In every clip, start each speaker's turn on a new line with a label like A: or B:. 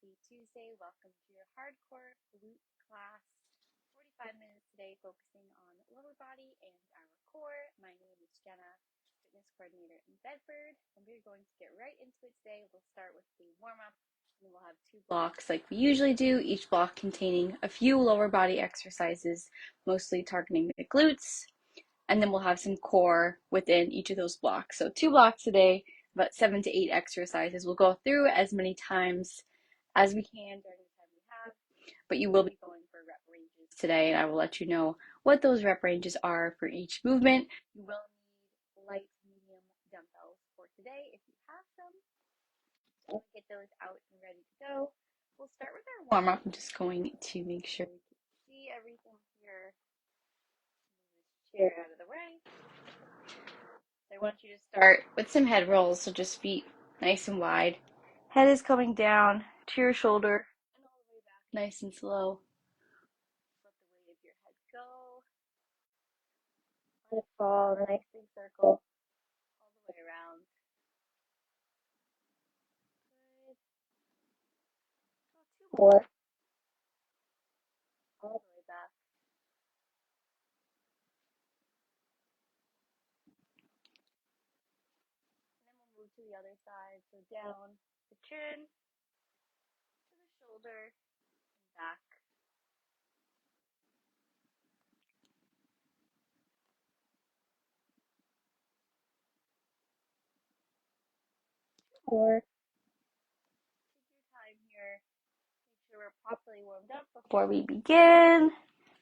A: Happy Tuesday. Welcome to your Hard Core Glute class. 45 minutes today focusing on lower body and our core. My name is Jenna, fitness coordinator in Bedford, and we're going to get right into it today. We'll start with the warm-up, and then we'll have 2 blocks like we usually do, each block containing a few lower body exercises, mostly targeting the glutes, and then we'll have some core within each of those blocks. So 2 blocks today, about 7 to 8 exercises. We'll go through as many times as we can during the time we have, but you will be going for rep ranges today, and I will let you know what those rep ranges are for each movement. You will need light, medium dumbbells for today if you have some. So we'll get those out and ready to go. We'll start with our warm-up. I'm just going to make sure we can see everything here. Move this chair out of the way. I want you to start with some head rolls, so just feet nice and wide. Head is coming down to your shoulder and all the way back, nice and slow. Let the weight of your head go. Let it fall in a nice big circle all the way around. Good. Go 2 more. All the way back. And then we'll move to the other side. So down the chin to the shoulder and back. 2 more. Take your time here. Make sure we're properly warmed up before we begin.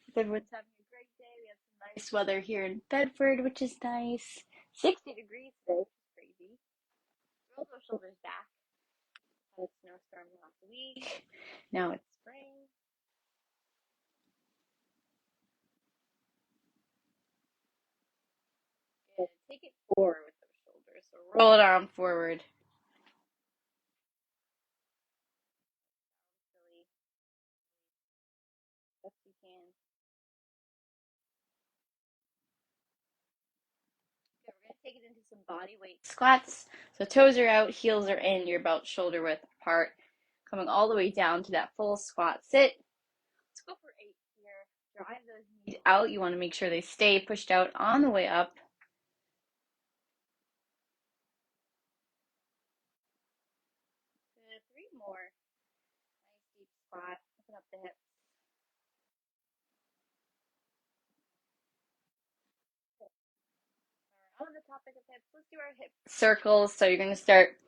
A: If everyone's having a great day, we have some nice weather here in Bedford, which is nice. 60 degrees today, which is crazy. Roll those shoulders back. Had a snowstorm last week. Now it's spring. Good. Take it forward with those shoulders. So roll it arm forward. Really best you can. Good. We're going to take it into some body weight squats. So toes are out, heels are in, you're about shoulder width apart. Coming all the way down to that full squat sit. Let's go for 8 here. Drive those knees out. You want to make sure they stay pushed out on the way up. 3 more. Nice deep squat. Open up the hips. On the topic of hips, let's do our hip circles. So you're going to start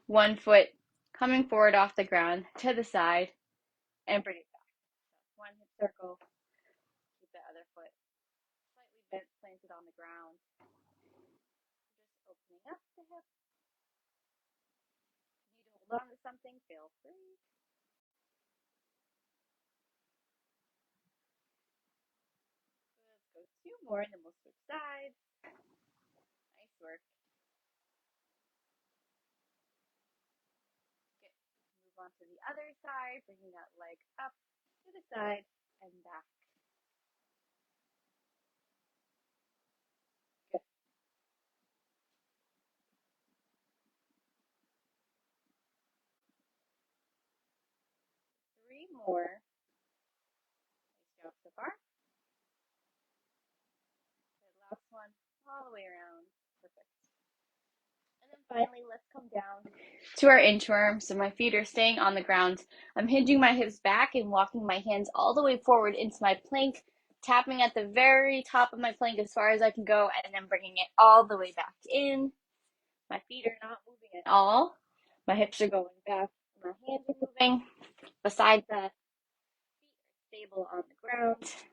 A: 1 foot coming forward off the ground to the side and bring it back. So 1 hip circle. Keep the other foot slightly bent, planted on the ground. Just opening up the hip. If you need to hold on to something, feel free. Let's go 2 more, and then we'll switch sides. Nice work. Good. Move on to the other side, bringing that leg up to the side and back. Good. 3 more. Nice job so far. Good. Last one, all the way around. Perfect. And then finally, let's come down to our inchworm. So my feet are staying on the ground. I'm hinging my hips back and walking my hands all the way forward into my plank, tapping at the very top of my plank as far as I can go, and then bringing it all the way back in. My feet are not moving at all. My hips are going back. My hands are moving. Besides that, feet are stable on the ground. Just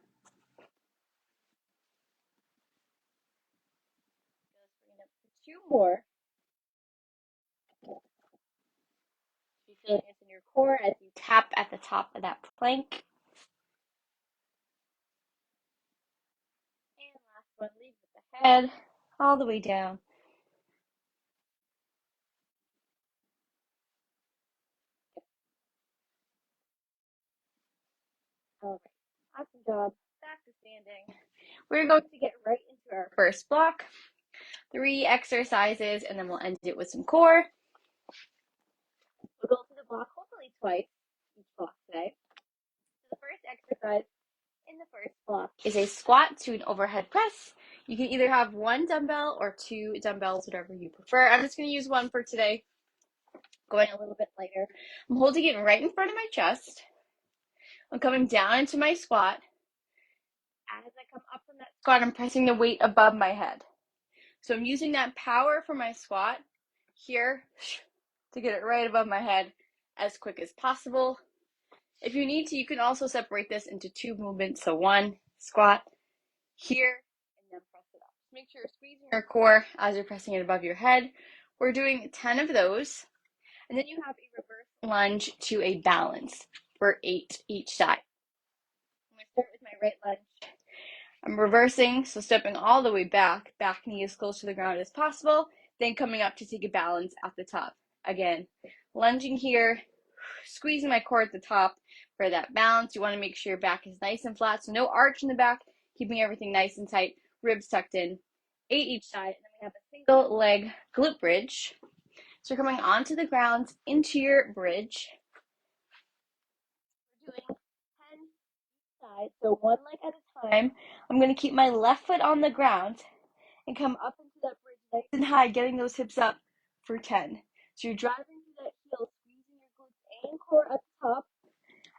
A: bring it up to 2 more. You feel it in your core as you tap at the top of that plank. And last one, lead with the head all the way down. All right, awesome job. Back to standing. We're going to get right into our first block. 3 exercises, and then we'll end it with some core. We'll go through the block hopefully twice. is a squat to an overhead press. You can either have one dumbbell or two dumbbells, whatever you prefer. I'm just going to use one for today, going a little bit lighter. I'm holding it right in front of my chest. I'm coming down into my squat. As I come up from that squat, I'm pressing the weight above my head. So I'm using that power for my squat here to get it right above my head as quick as possible. If you need to, you can also separate this into two movements. So one, squat here, and then press it up. Make sure you're squeezing your core as you're pressing it above your head. We're doing 10 of those. And then you have a reverse lunge to a balance for 8 each side. I'm going to start with my right lunge. I'm reversing, so stepping all the way back knee as close to the ground as possible, then coming up to take a balance at the top. Again, lunging here, squeezing my core at the top for that balance. You want to make sure your back is nice and flat, so no arch in the back, keeping everything nice and tight, ribs tucked in. 8 each side, and then we have a single leg glute bridge. So you're coming onto the ground into your bridge. We're doing 10 sides, so one leg at a time. I'm going to keep my left foot on the ground and come up into that bridge nice and high, getting those hips up for 10. So you're driving through that heel, squeezing your glutes and core at the top,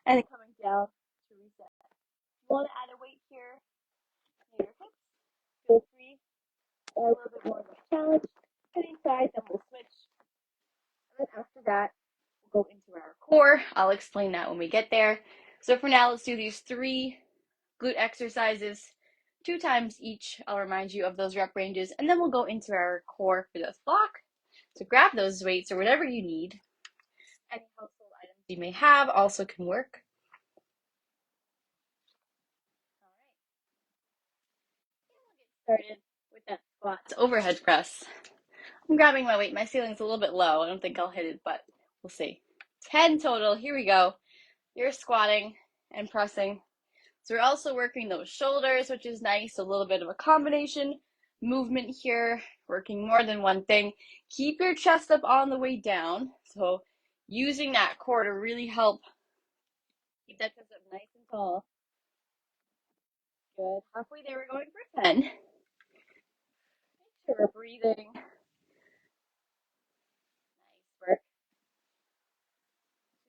A: and then coming down to reset. If you want to add a weight here near your hips, feel free. A little bit more of a challenge. Hitting sides, and we'll switch. And then after that, we'll go into our core. I'll explain that when we get there. So for now, let's do these 3 glute exercises 2 times each. I'll remind you of those rep ranges, and then we'll go into our core for this block. So grab those weights or whatever you need. Any household items you may have also can work. All right. We'll get started with that squat overhead press. I'm grabbing my weight. My ceiling's a little bit low. I don't think I'll hit it, but we'll see. 10 total. Here we go. You're squatting and pressing. So we're also working those shoulders, which is nice. A little bit of a combination movement here, working more than one thing. Keep your chest up on the way down. So using that core to really help keep that chest up nice and tall. Good. Halfway there, we're going for 10. Make sure we're breathing. Nice work.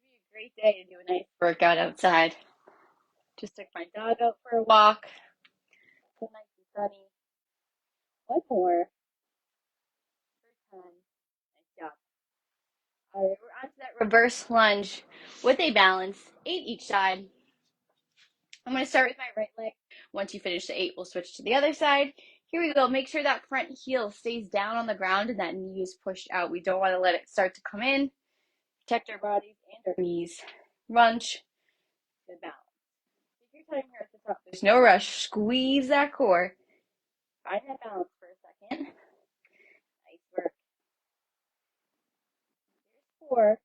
A: Should be a great day to do a nice workout outside. Just took my dog out for a walk. So nice and sunny. One more. For 10. Nice job. All right, we're on to that reverse lunge with a balance, 8 each side. I'm going to start with my right leg. Once you finish the 8, we'll switch to the other side. Here we go. Make sure that front heel stays down on the ground and that knee is pushed out. We don't want to let it start to come in. Protect our bodies and our knees. Lunge. Good balance. Take your time here at the top. There's no rush. Squeeze that core. Find that balance for a second. Nice work. Here's 4.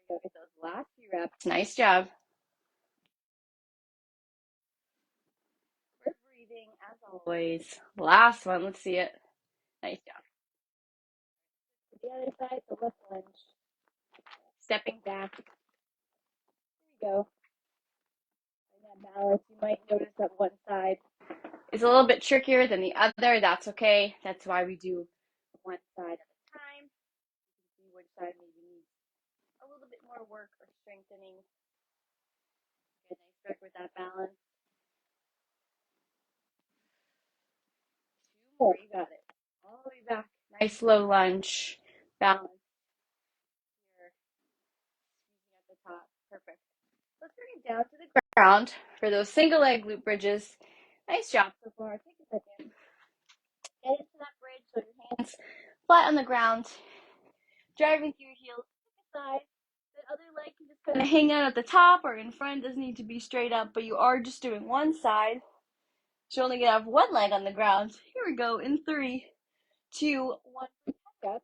A: There we go. Get those last few reps. Nice job. We're breathing as always. Last one. Let's see it. Nice job. The other side, the left lunge. Stepping back. Here we go. Find that balance. You might notice that one side is a little bit trickier than the other. That's okay. That's why we do one side at a time. You can see which side maybe needs a little bit more work or strengthening. Get a nice work with that balance. 2 more. You got it. All the way back. Nice low lunge. Balance. Here. Squeezing at the top. Perfect. Let's bring it down to the ground for those single leg glute bridges. Nice job so far. Take a second. Get into that bridge so your hands flat on the ground. Driving through your heels to the side. The other leg can just kind of hang out at the top or in front. Doesn't need to be straight up, but you are just doing one side. So you're only gonna have one leg on the ground. Here we go in 3, 2, 1. Catch up.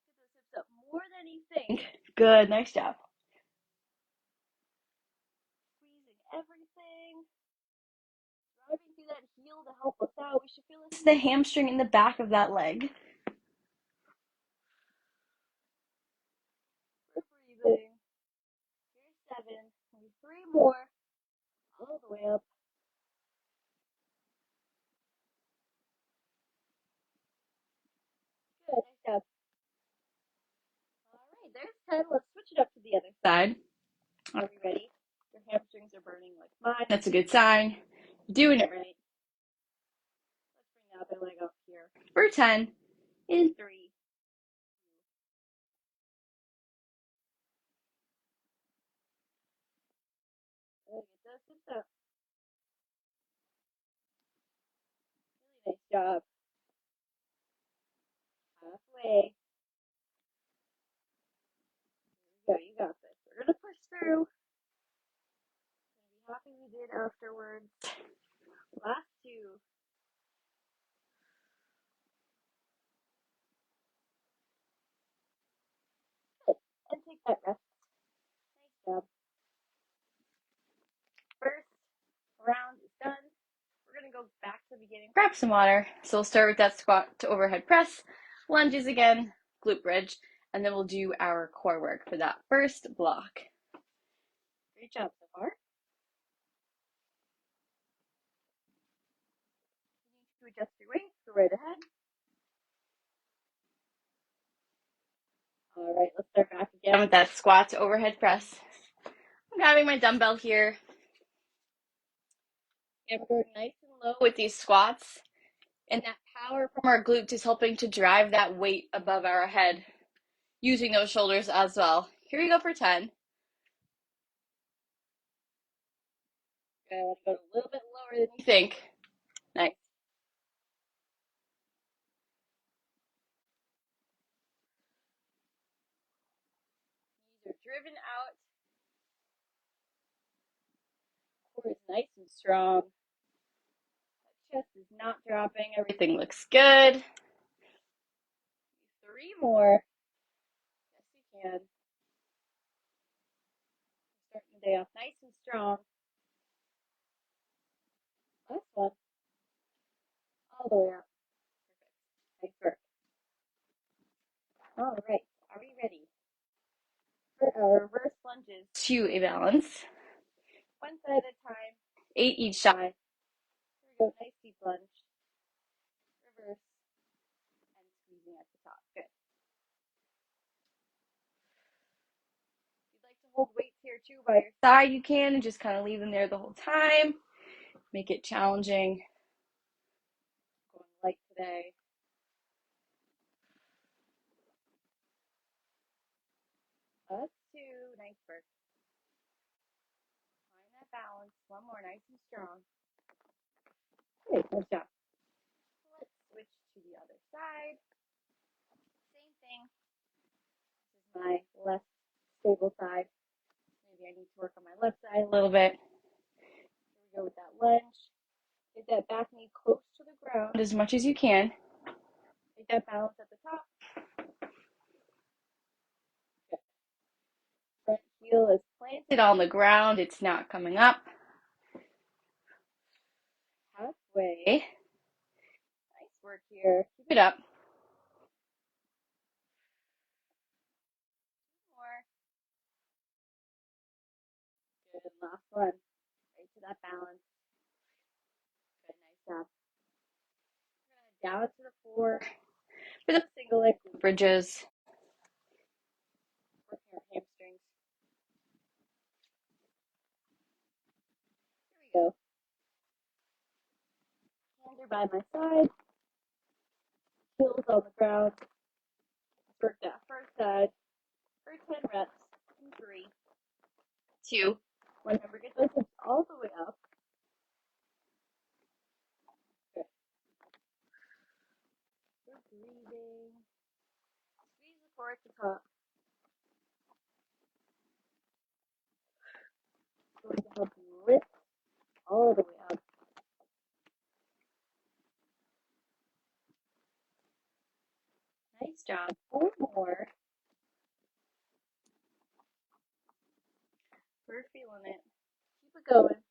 A: Get those hips up more than you think. Good, nice job. Squeezing everything. Driving through that heel to help us out. We should feel this is the hamstring in the back of that leg. more. All the way up. Good, nice job. All right, there's 10. Let's switch it up to the other side. Are we ready? Your hamstrings are burning like mine. That's a good sign. You're doing it right. Let's bring the other leg up here for 10 in 3. Good, get those hips up. Really nice job. Halfway. There you go. You got this. We're going to push through. Be happy we did afterwards. Last 2. Good. And take that rest. Nice job. First round is done. We're going to go back to the beginning. Grab some water. So we'll start with that squat to overhead press. Lunges again. Glute bridge. And then we'll do our core work for that first block. Great job so far. You need to adjust your weight. Go right ahead. All right, let's start back again with that squat to overhead press. I'm having my dumbbell here. And we're going nice and low with these squats. And that power from our glutes is helping to drive that weight above our head, using those shoulders as well. Here we go for 10. Okay, let's go a little bit lower than you think. Nice. Knees are driven out. Core is nice and strong. Chest is not dropping. Everything looks good. 3 more. Yes, you can. Starting the day off nice and strong. Last one. All the way up. Perfect. Nice work. All right. Are we ready for our reverse lunges to a balance? One side at a time. 8 each side. Here we go. Nice deep lunge. Reverse. And squeezing at the top. Good. If you'd like to hold weights here too by your side, you can, and just kind of leave them there the whole time. Make it challenging. Going light today. Up 2. Nice work. Find that balance. One more, nice and strong. Okay, good job. Let's switch to the other side. Same thing. This is my less stable side. Maybe I need to work on my left side a little bit. Here we go with that lunge. Get that back knee close to the ground as much as you can. Get that balance at the top. Good. Front heel is planted on the ground. It's not coming up. Halfway. Nice work here. Keep it up. More. Good. Last one. Right to that balance. Good. Nice job. We're going to down to the floor for the single leg glute bridges. Working our hamstrings. Here we go. Hands are by my side. Heels on the ground. Work that first side for 10 reps in 3, 2. Remember, get those hips all the way up. Good. We're breathing. Squeeze the core at the top. Going to help you lift all the way up. Nice job. 4 more. We're feeling it. Keep it going.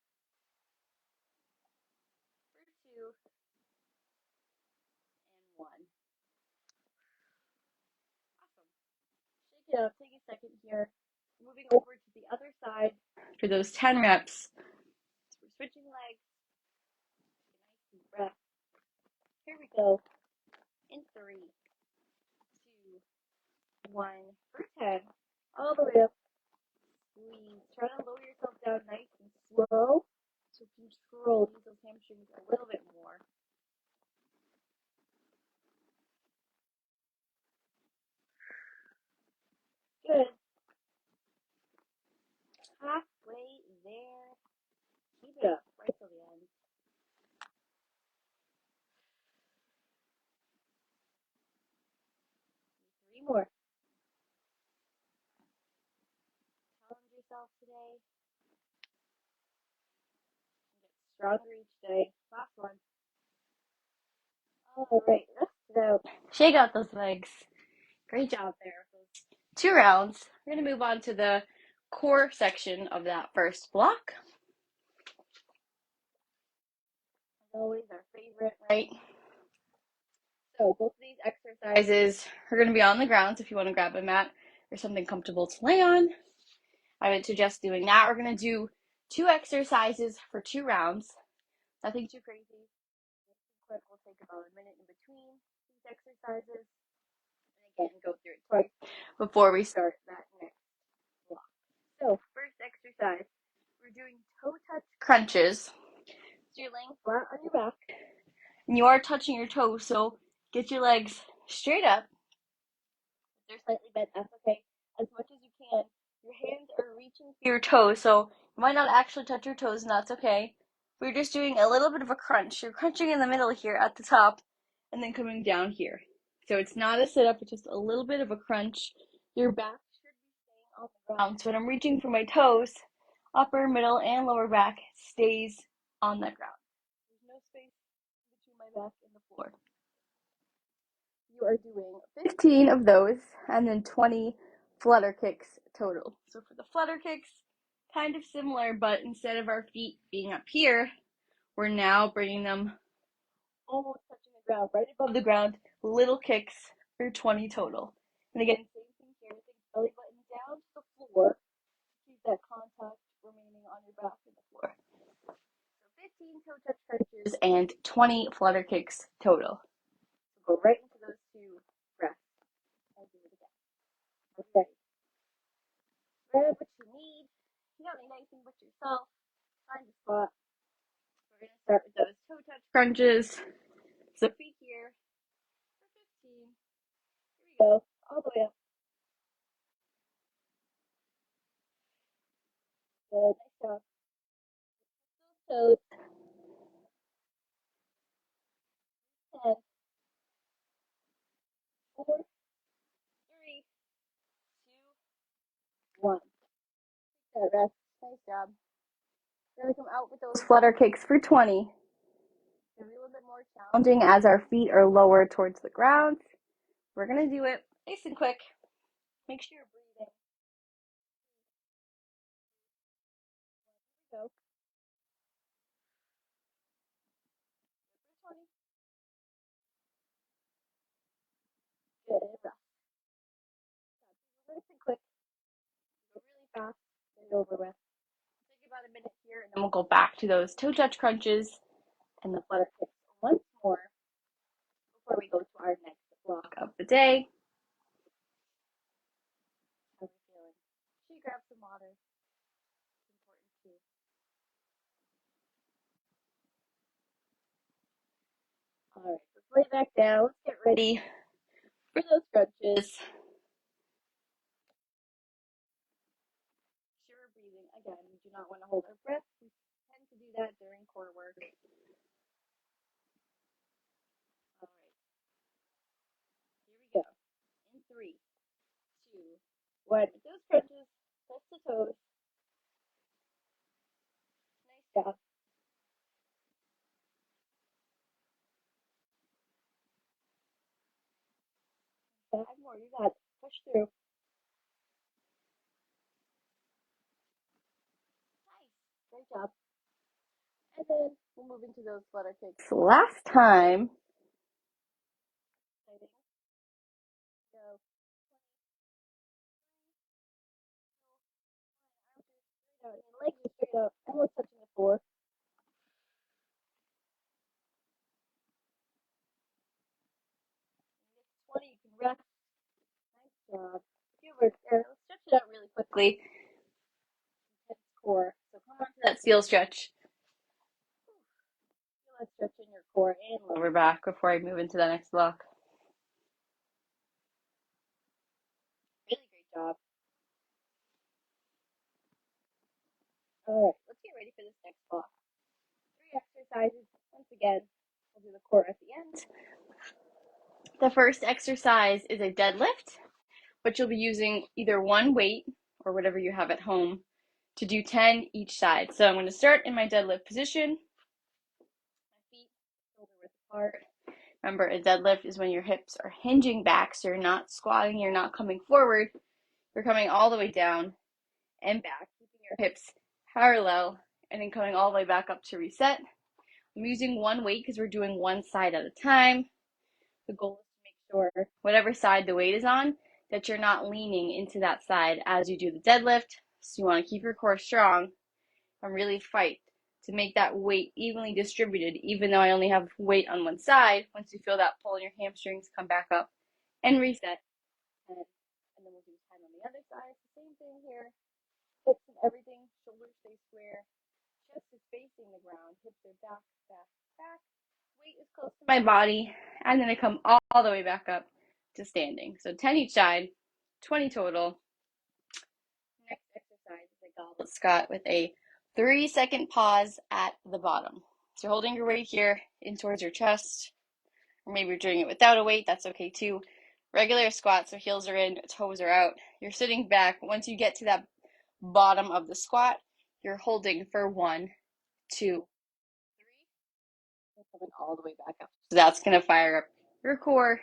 A: For 2 and 1. Awesome. Shake it up. Take a second here. Moving over to the other side for those 10 reps. So we're switching legs. Nice deep breath. Here we go. In 3, 2, 1. For 10. All the way up. Squeeze. Try to lower yourself down nice and slow. So control. Use those hamstrings a little bit more. Good. Halfway there. Keep it up right till the end. 3 more. Challenge yourself today. Get stronger each day. Last one. All right, rest it out. Shake out those legs. Great job there. Those 2 rounds. We're going to move on to the core section of that first block. As always, our favorite, right? So both of these exercises are going to be on the ground. So if you want to grab a mat or something comfortable to lay on, I would suggest doing that. We're going to do 2 exercises for 2 rounds. Nothing too crazy. Quick. We'll take about a minute in between these exercises. And again, go through it twice before we start that next block. So first exercise, we're doing toe touch crunches. So you're laying flat on your back and you are touching your toes. So get your legs straight up. If they're slightly bent, that's okay. As much as you can. Your hands are reaching for your toes, so you might not actually touch your toes, and that's okay. We're just doing a little bit of a crunch. You're crunching in the middle here at the top and then coming down here. So it's not a sit-up, it's just a little bit of a crunch. Your back should be staying on the ground. So when I'm reaching for my toes, upper, middle, and lower back stays on the ground. There's no space between my back and the floor. You are doing 15 of those and then 20 flutter kicks total. So for the flutter kicks, kind of similar, but instead of our feet being up here, we're now bringing them almost touching the ground, right above the ground, little kicks for 20 total. And again, same thing here, belly button down to the floor, keep that contact remaining on your back and the floor. So 15 toe touch crunches and 20 flutter kicks total. So go right into those 2 breaths. I'll do it again. Okay. Grab what you need. You don't need anything but yourself. Find a spot. We're going to start with those toe touch crunches. So feet here for 15. Here we go. All the way up. Good. Nice job. Those toes. 10, 4, 3, 2, 1. That rest. Nice job. We're going to come out with those flutter kicks for 20. It's going to be a little bit more challenging as our feet are lower towards the ground. We're going to do it nice and quick. Make sure you're breathing. Go. For 20. Good. And rest. Nice and quick. Go really fast. Get it over with. Take about a minute here, and then we'll go back to those toe touch crunches and the flutter kicks once more before we go to our next block of the day. How are we feeling? Should you grab some water? It's important too. All right, let's lay back down. Let's get ready for those crunches. Sure, breathing. Again, we do not want to hold our breath. We tend to do that during core work. All right, here we go. In 3, 2, 1. With those crunches, touch the toes. Nice job. 5 more. You got it. Push through. Nice. Great job. And then we'll move into those flutter kicks. Last time. Go. up, almost touching the floor. When you get to 20, you can rest. Nice job. Good work there. Let's stretch it out really quickly. Intense core. So come on to that seal stretch. Feel that stretch in your core and lower back before I move into the next block. Really great job. All right, let's get ready for this next block. 3 exercises. Once again, we'll do the core at the end. The first exercise is a deadlift, but you'll be using either one weight or whatever you have at home to do 10 each side. So I'm going to start in my deadlift position. My feet shoulder width apart. Remember, a deadlift is when your hips are hinging back, so you're not squatting, you're not coming forward, you're coming all the way down and back, keeping your hips parallel, and then coming all the way back up to reset. I'm using one weight because we're doing one side at a time. The goal is to make sure whatever side the weight is on, that you're not leaning into that side as you do the deadlift. So you want to keep your core strong and really fight to make that weight evenly distributed, even though I only have weight on one side. Once you feel that pull in your hamstrings, come back up and reset. And then we'll do 10 on the other side. Same thing here. Hips and everything, shoulders stay square. Chest is facing the ground. Hips are back, back, back. Weight is close to my body. And then I come all the way back up to standing. So 10 each side, 20 total. Next exercise is a goblet squat with a 3-second pause at the bottom. So you're holding your weight here in towards your chest, or maybe you're doing it without a weight, that's okay too. Regular squat, so heels are in, toes are out. You're sitting back. Once you get to that bottom of the squat, you're holding for 1, 2, 3, and coming all the way back up. So that's going to fire up your core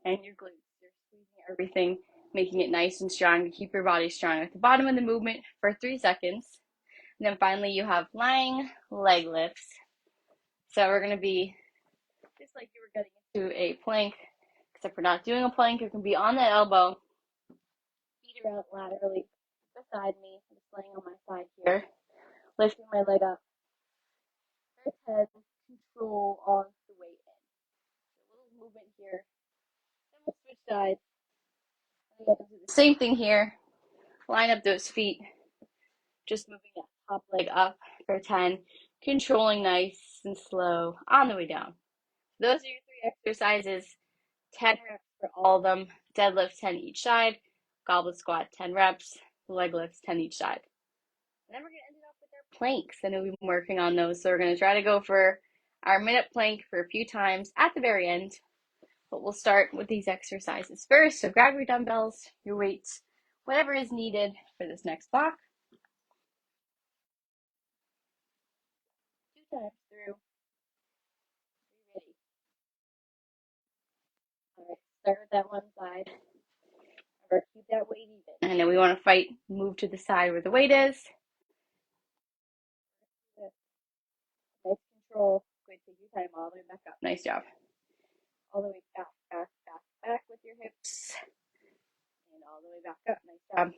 A: and your glutes. You're squeezing everything, making it nice and strong to keep your body strong at the bottom of the movement for 3 seconds. And then finally you have lying leg lifts. So we're going to be just like you were getting into a plank, except for not doing a plank. You can be on the elbow, feet are out laterally beside me. I'm just laying on my side here, lifting my leg up. First head, control on the way in. So a little movement here. Then we'll switch sides. And we'll do the same thing here. Line up those feet. Just moving that top leg up for 10. Controlling nice and slow on the way down. Those are your 3 exercises. 10 reps for all of them. Deadlift 10 each side. Goblet squat 10 reps. Leg lifts 10 each side. And then we're going to end it off with our planks. I know we've been working on those, so we're going to try to go for our minute plank for a few times at the very end. But we'll start with these exercises first. So grab your dumbbells, your weights, whatever is needed for this next block. 2 times through. Ready. All right, start with that one side. Remember, keep that weight even. And then we want to fight, move to the side where the weight is. Nice control. Good, take your time all the way back up. Nice job. All the way back, back, back, back with your hips. And all the way back up. Nice job.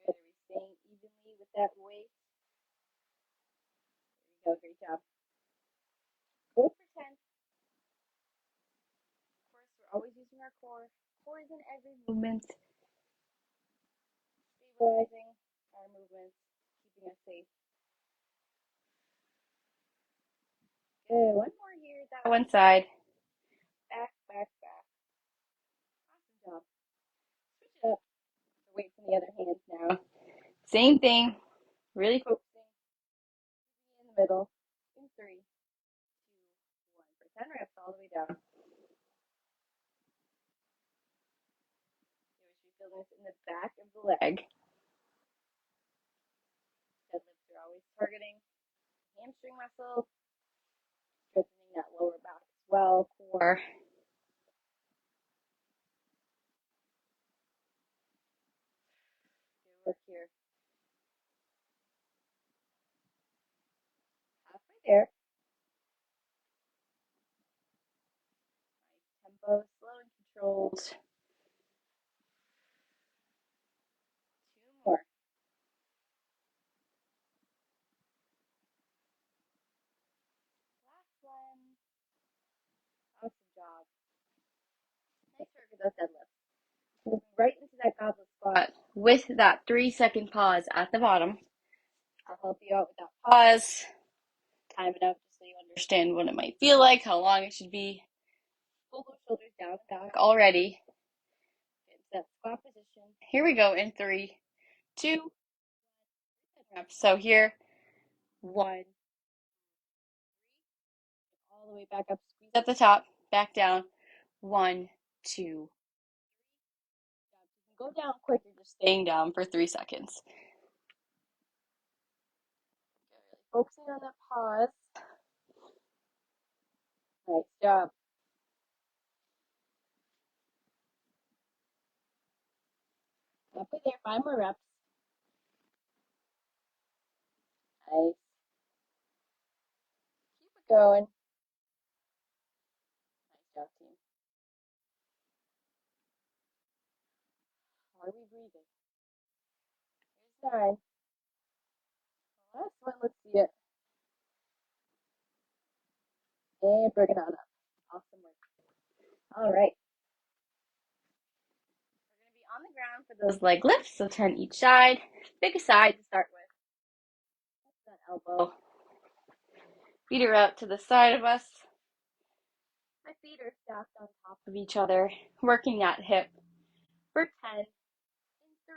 A: Good. Are we staying evenly with that weight? There you go. Great job. Go for 10. Of course, we're always using our core. Core is in every movement. Stabilizing our movements, keeping us safe. Good. One more here. That one side. Back, back, back. Awesome job. Switch it up. The weights in the other hand now. Same thing. Really focusing. In the middle. In 3, 2, 1. For 10 reps all the way down. Feel this in the back of the leg. Deadlifts are always targeting the hamstring muscle, strengthening that lower back as well. Core. Good work here. Halfway there. Nice tempo, slow and controlled. those deadlifts. Move right into that goblet squat with that 3-second pause at the bottom. I'll help you out with that pause. Time it up just so you understand what it might feel like, how long it should be. Pull those shoulders down and back already. Get into that squat position. Here we go in 3, 2, reps. So here, 1, all the way back up. Squeeze at the top, back down. 1, 2. Go down quick. You're just staying down for 3 seconds. Focusing on that pause. Nice job. Halfway there, 5 more reps. Nice. Keep it going. Nice job, team. How are we breathing? Here's 9. Last one, let's see it. And bring it on up. Awesome work. All right. We're going to be on the ground for those leg lifts, so 10 each side. Pick a side to start with. That elbow. Feet are out to the side of us. My feet are stacked on top of each other, working that hip for 10 in 3,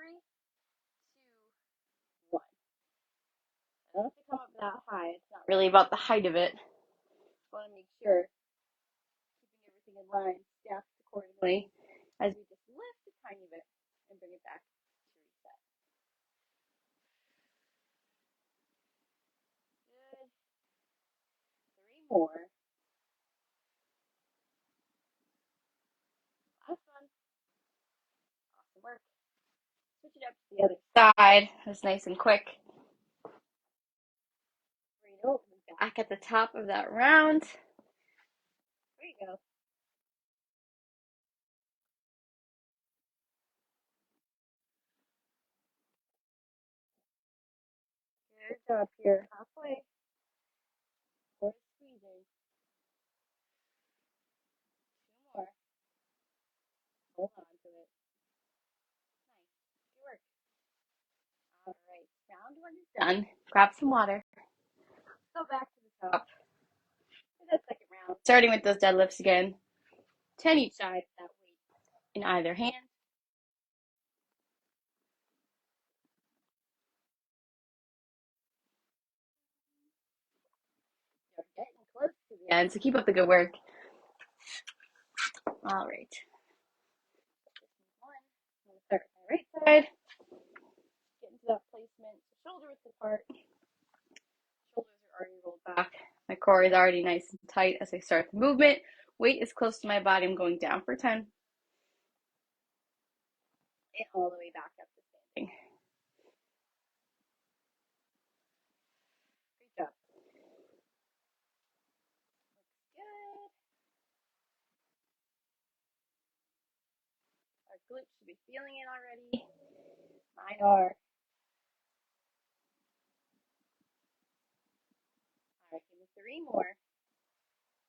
A: 2, 1. I don't have to come up that high. It's not really about the height of it. Just want to make sure keeping everything in line, stacked accordingly, as we just lift a tiny bit and bring it back to reset. Good. 3 more. Last one. Awesome work. Switch it up to the other side. That's nice and quick. Bring it over back at the top of that round. There you go. Good job here. Halfway. More squeezing. 2 more. Hold on to it. Nice. Good work. All right. Round 1 is done. Grab some water. Go back to the top. For that second round. Starting with those deadlifts again. 10 each side. That weight in either hand. You're getting close to the end, so keep up the good work. All right. I'm going to start with my right side. Get into that placement. Shoulder width apart. Shoulders are already rolled back. My core is already nice and tight as I start the movement. Weight is close to my body. I'm going down for 10. And all the way back up to standing. Great job. Looks good. Our glutes should be feeling it already. Mine are. All right, give me 3 more.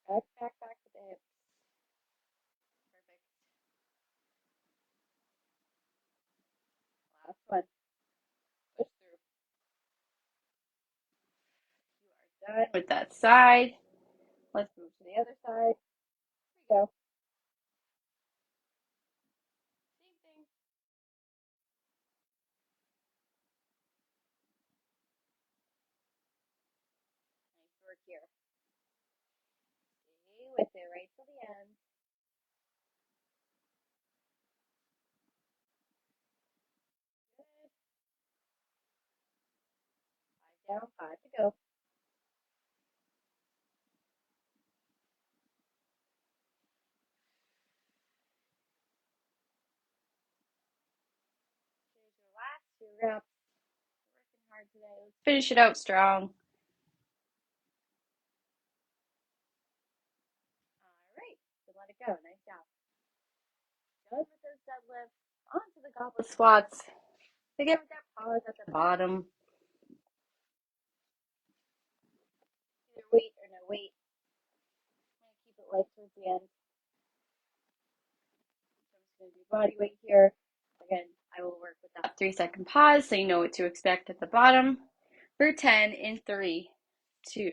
A: Back, back, back to the hips. Perfect. Last one. Push through. You are done with that side. Let's move to the other side. Here we go. Same thing. Nice work here. Stay with it right till the end. Good. 5 down, 5 to go. Here's your last 2 reps. Working hard today. Let's finish it out strong. All right. So let it go. Nice job. Done with those deadlifts. Onto the goblet squats. Again with that pause at the bottom. Either weight or no weight. I'm going to keep it light towards the end. body weight here. Again, I will work with that 3-second pause so you know what to expect at the bottom. For 10 in 3, 2.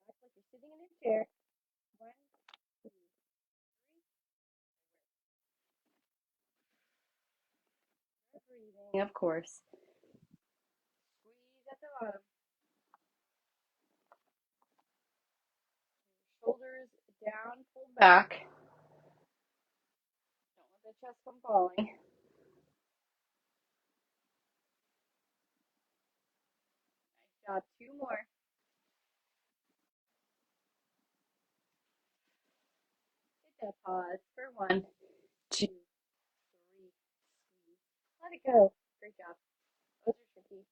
A: Act like you're sitting in a chair. 1, 2, 3. Breathing, of course. Squeeze at the bottom. Shoulders down, pull back. Don't let the chest come falling. Nice job. 2 more. Hit that pause for 1, 2, 3. Squeeze. Let it go. Great job. Those are tricky.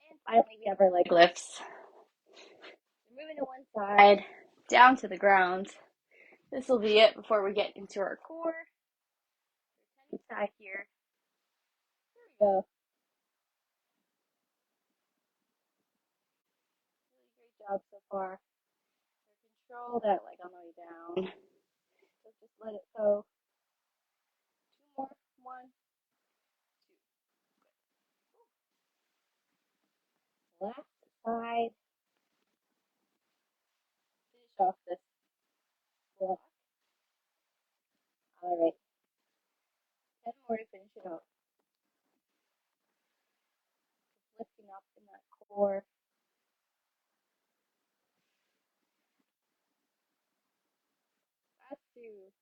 A: And finally, we have our leg lifts. We're moving to one side, down to the ground. This will be it before we get into our core. Side here. There we go. Really great job so far. Control that leg on the way down. So just let it go. 2 more. 1, 2. Last side. Finish off this block. All right. 10 more to finish it out. Just lifting up in that core. Last 2. Nice.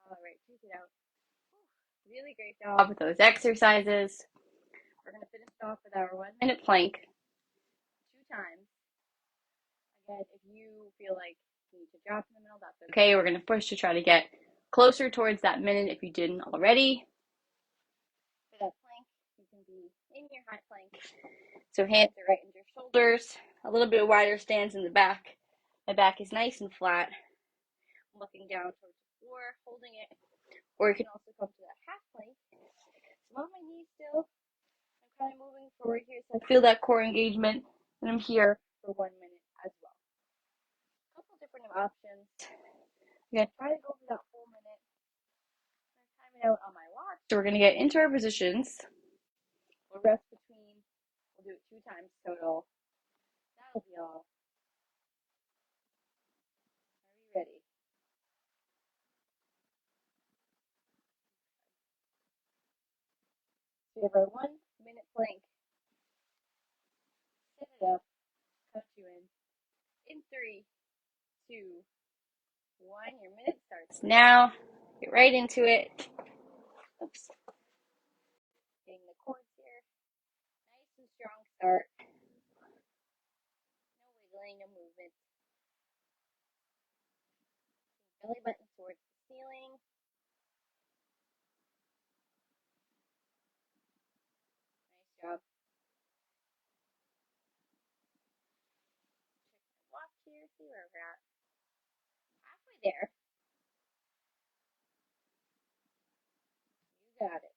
A: All right. Take it out. Really great job with those exercises. We're going to finish off with our 1-minute plank 2 times. Again, if you feel like you need to drop in the middle, that's okay. We're going to push to try to get closer towards that minute if you didn't already. For that plank, you can be in your high plank. So hands are right under your shoulders. A little bit wider stance in the back. My back is nice and flat. I'm looking down towards the floor, holding it. Or you can also come to that half plank. So I'm on my knees still. I'm kind of moving forward here, so I feel that core engagement, and I'm here for 1 minute as well. A couple different options. I'm gonna try to go for that full minute. I'm gonna time it out on my watch. So we're gonna get into our positions. We'll rest between. We'll do it 2 times total. That'll be all. Are you ready? So we have our 1-minute plank. Set it up. Count you in. In 3, 2, 1. Your minute starts now. Get right into it. Oops. Getting the chords here. Nice and strong start. No wiggling, no movement. Belly button towards the ceiling. Nice job. Check my watch here, see where we're at. Halfway there. You got it.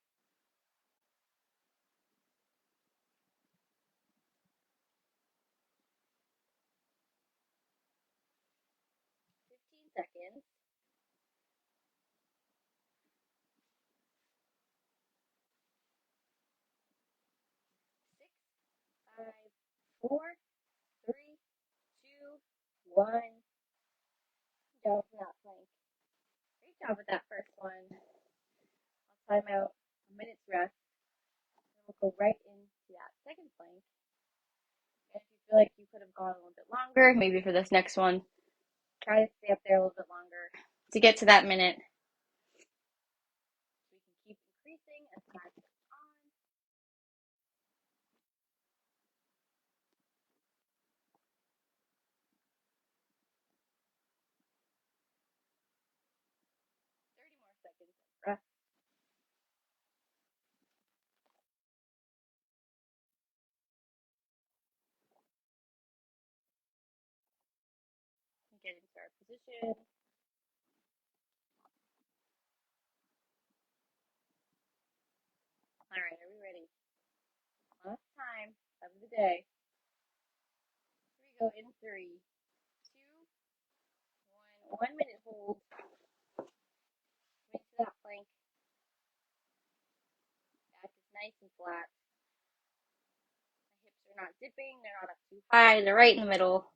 A: 15 seconds. 6, 5, 4, 3, 2, 1. Down from that plank. Great job with that first one. I'll time out a minute's rest. And we'll go right into that second plank. And if you feel like you could have gone a little bit longer, maybe for this next one, try to stay up there a little bit longer to get to that minute. So we can keep increasing as time goes on. 30 more seconds of rest. Get into our position. All right, are we ready? Last time of the day. Here we go in 3, 2, 1. 1 minute hold. Into that plank. Back is nice and flat. My hips are not dipping. They're not up too high. They're right in the middle.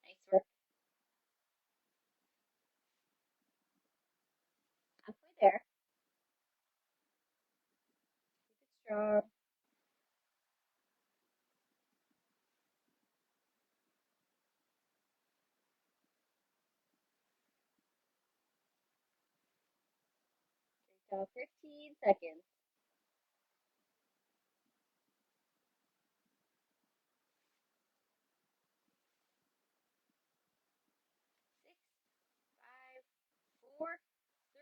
A: Nice work. Halfway there. Keep it strong. Great job. 15 seconds. 6, 5, 4,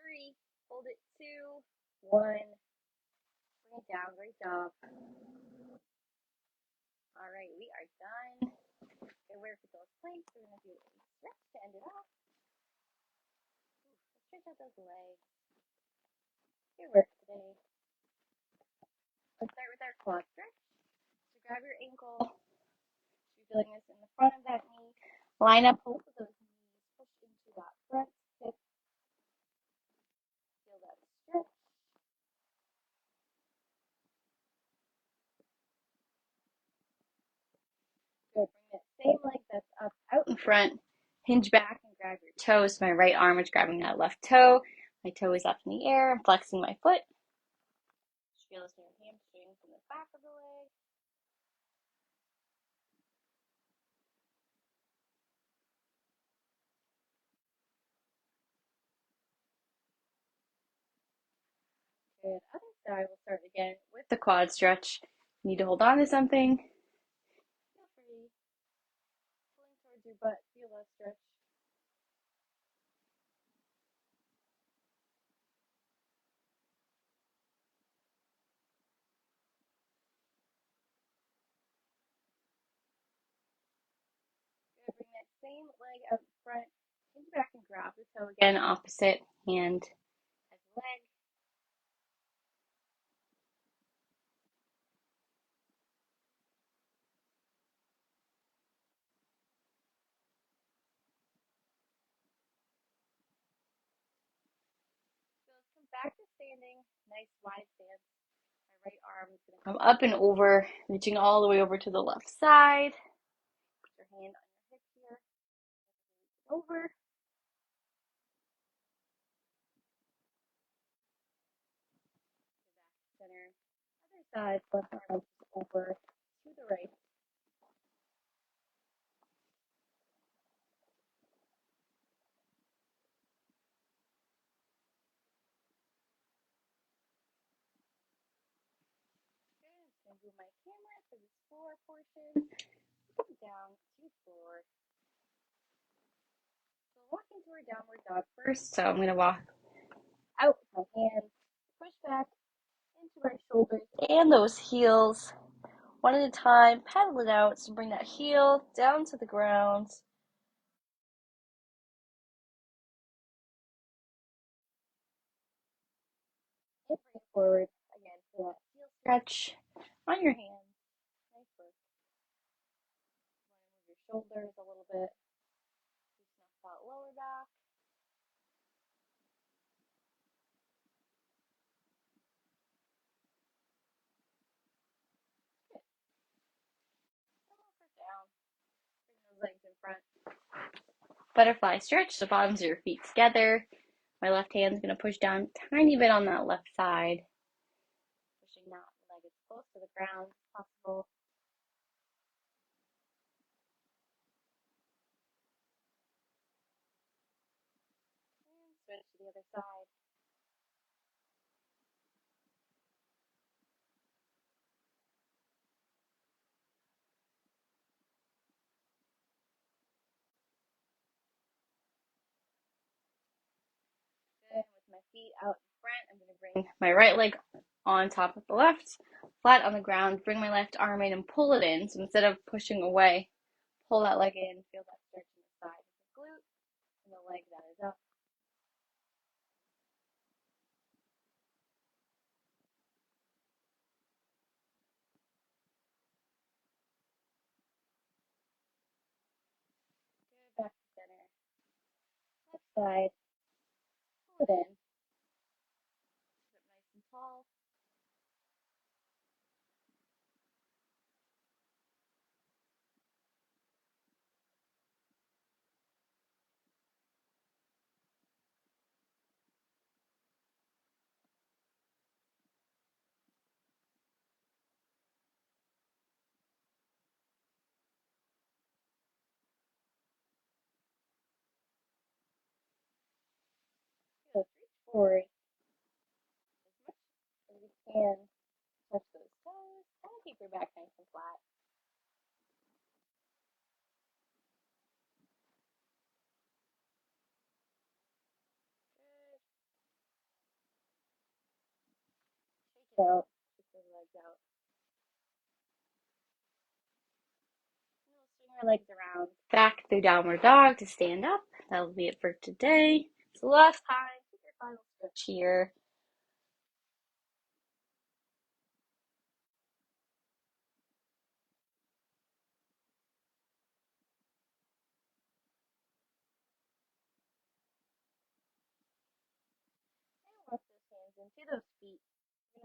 A: 3. Hold it. 2, 1. Bring it down. Great job. All right, we are done. Okay, where for those planks? We're gonna do a stretch to end it off. Let's stretch out those legs. Good work today. Let's start with our quad stretch. So grab your ankle. You're feeling this in the front of that knee. Line up both of those knees. Push into that front hip. Feel that stretch. Good. Bring that same leg that's up out in front. Hinge back and grab your toes. My right arm is grabbing that left toe. My toe is up in the air. I'm flexing my foot. Feel this in your hamstrings in the back of the leg. Good. Other side, we'll start again with the quad stretch. You need to hold on to something. Feel free. Pulling towards your butt. Feel that stretch. Good. Bring that same leg out in front. Hinge back and grab the toe again, opposite hand as the leg. So let's come back to standing. Nice wide stance. My right arm is going to come up and over, reaching all the way over to the left side. Put your hand on your hip here. Over. Back to center. Other side, left arm over to the right. I'm going to move my camera to this floor portion. Come down to the floor. So walking to our downward dog first. So I'm going to walk out with my hands, push back into our shoulders and those heels. One at a time, paddle it out. So bring that heel down to the ground. And bring it forward again for that heel stretch on your hands. Nice work. You want to move your shoulders a little bit. Loosen up that lower back. Good. Come over down. Bring those legs in front. Butterfly stretch, the bottoms of your feet together. My left hand's going to push down a tiny bit on that left side. Pushing that leg as close to the ground as possible. And switch to the other side. Good. With my feet out in front, I'm going to bring my right leg on top of the left, flat on the ground. Bring my left arm in and pull it in. So instead of pushing away, pull that leg in. Feel that stretch in the side of the glute and the leg that is side. Pull it in. Sit up nice and tall. Let's reach forward as much as you can. Touch those toes. Kind of keep your back nice and flat. Good. Shake it out. Shake those legs out. And we'll swing our legs around back through downward dog to stand up. That'll be it for today. It's the last time. Take your final stretch here. And walk those hands into those feet.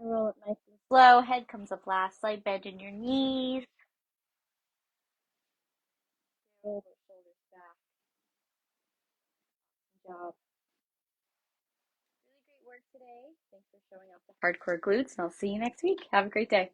A: You're gonna roll it nice and slow. Head comes up last. Slight bend in your knees. Roll those shoulders back. Good job. Really great work today. Thanks for showing up to Hard Core Glutes, and I'll see you next week. Have a great day.